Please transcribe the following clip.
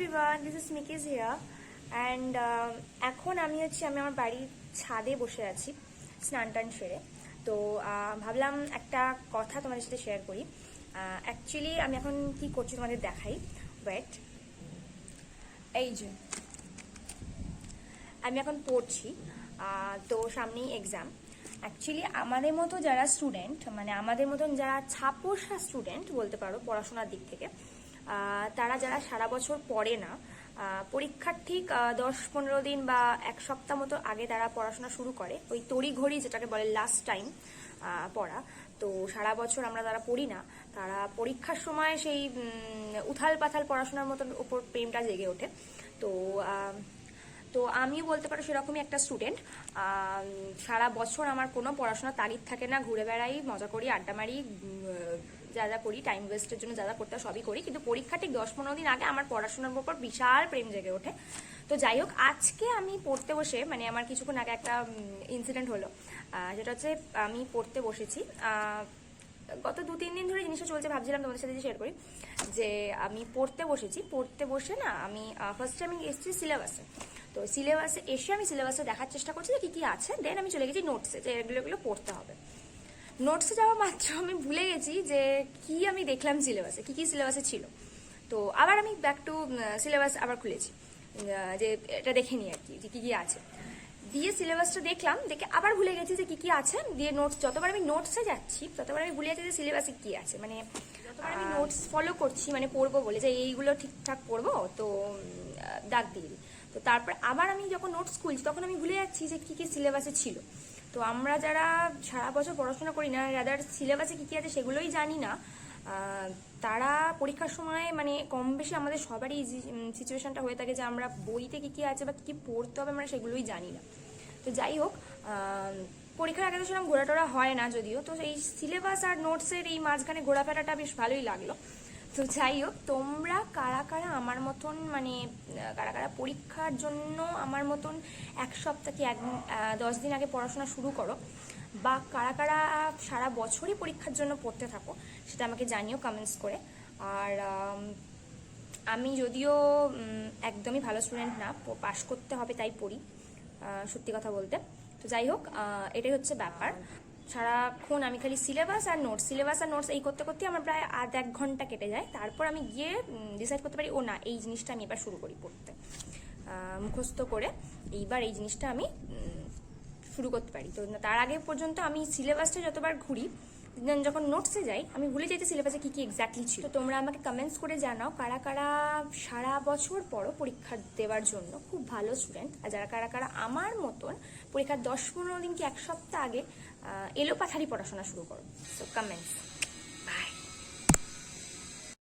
Everyone, this is মিকিজ here and এখন আমি আমার বাড়ির ছাদে বসে আছি স্নান টান সেরে। তো ভাবলাম একটা কথা তোমাদের সাথে শেয়ার করি। অ্যাকচুয়ালি আমি এখন কি করছি তোমাদের দেখাই। ওয়েট, এই যে আমি এখন পড়ছি, তো সামনেই এক্সাম। অ্যাকচুয়ালি আমাদের মতো যারা স্টুডেন্ট, মানে আমাদের মতন যারা ছাপোষা স্টুডেন্ট বলতে পারো পড়াশোনার দিক থেকে, তারা যারা সারা বছর পড়ে না, পরীক্ষার ঠিক 10-15 দিন বা এক সপ্তাহ মতো আগে তারা পড়াশোনা শুরু করে, ওই তড়িঘড়ি যেটাকে বলে লাস্ট টাইম পড়া। তো সারা বছর আমরা যারা পড়ি না, তারা পরীক্ষার সময় সেই উথাল পাথাল পড়াশোনার মতন উপর প্রেমটা জেগে ওঠে। তো তো আমিও বলতে পারো সেরকমই একটা স্টুডেন্ট। সারা বছর আমার কোনো পড়াশোনার তাগিদ থাকে না, ঘুরে বেড়াই, মজা করি, আড্ডা মারি, যা যা করি, টাইম ওয়েস্টের জন্য যা যা করতে সবই করি, কিন্তু পরীক্ষা ঠিক 10-15 দিন আগে আমার পড়াশোনার উপর বিশাল প্রেম জেগে ওঠে। তো যাই হোক, আজকে আমি পড়তে বসে, মানে আমার কিছুক্ষণ আগে একটা ইনসিডেন্ট হলো, যেটা হচ্ছে আমি পড়তে বসেছি। গত 2-3 দিন ধরে জিনিসটা চলছে, ভাবছিলাম তোমাদের সাথে শেয়ার করি যে আমি পড়তে বসেছি। পড়তে বসে না আমি ফার্স্টে আমি এসেছি সিলেবাসে। তো সিলেবাসে এসে আমি সিলেবাসে দেখার চেষ্টা করছি যে কী কী আছে, দেন আমি চলে গেছি নোটসে, যে এগুলো পড়তে হবে। নোটসে যাওয়া মাত্র আমি ভুলে গেছি যে কি আমি দেখলাম সিলেবাসে, কি কি সিলেবাসে ছিল। তো আবার আমি ব্যাক টু সিলেবাস আবার খুলেছি, যে এটা দেখে নিই আর কি, যে কী কী আছে। দিয়ে সিলেবাসটা দেখলাম, দেখে আবার ভুলে গেছি যে কী কী আছে। দিয়ে নোটস, যতবার আমি নোটসে যাচ্ছি ততবার আমি ভুলে যাচ্ছি যে সিলেবাসে কী আছে। মানে যতবার আমি নোটস ফলো করছি, মানে পড়বো বলে যে এইগুলো ঠিকঠাক পড়বো, তো দাগ দিয়ে দিই। তো তারপর আবার আমি যখন নোটস খুলছি তখন আমি ভুলে যাচ্ছি যে কী কী সিলেবাসে ছিল। তো আমরা যারা সারা বছর পড়াশোনা করি না, রাদার সিলেবাসে কী কী আছে সেগুলোই জানি না, তারা পরীক্ষার সময় মানে কম বেশি আমাদের সবারই সিচুয়েশনটা হয়ে থাকে যে আমরা বইতে কী কী আছে বা কী পড়তে হবে আমরা সেগুলোই জানি না। তো যাই হোক, পরীক্ষার আগে তো সেরকম ঘোরাটোরা হয় না যদিও, তো এই সিলেবাস আর নোটসের এই মাঝখানে ঘোরাফেরাটা বেশ ভালোই লাগলো। তো যাই হোক, তোমরা কারা কারা আমার মতন, মানে কারা কারা পরীক্ষার জন্য আমার মতন এক সপ্তাহ কি 10 দিন আগে পড়াশোনা শুরু করো, বা কারা কারা সারা বছরই পরীক্ষার জন্য পড়তে থাকো, সেটা আমাকে জানিও কমেন্টস করে। আর আমি যদিও একদমই ভালো স্টুডেন্ট না, পাশ করতে হবে তাই পড়ি, সত্যি কথা বলতে। তো যাই হোক, এটাই হচ্ছে ব্যাপার। সারাক্ষণ আমি খালি সিলেবাস আর নোটস এই করতে করতে আমার প্রায় আধ 1 ঘন্টা কেটে যায়। তারপর আমি গিয়ে ডিসাইড করতে পারি, ও না, এই জিনিসটা আমি এবার শুরু করি পড়তে, মুখস্থ করে এইবার এই জিনিসটা আমি শুরু করতে পারি। তো তার আগে পর্যন্ত আমি সিলেবাসটা যতবার ঘুরি, যখন নোটসে যাই আমি ভুলে যাই সিলেবাসে কী কী এক্স্যাক্টলি ছিল। তো তোমরা আমাকে কমেন্টস করে জানাও কারা কারা সারা বছর পরও পরীক্ষা দেওয়ার জন্য খুব ভালো স্টুডেন্ট, আর যারা কারা কারা আমার মতন পরীক্ষার 10-15 দিন কি এক সপ্তাহ আগে এলোপাথারি পড়াশোনা শুরু করো। So comments, by.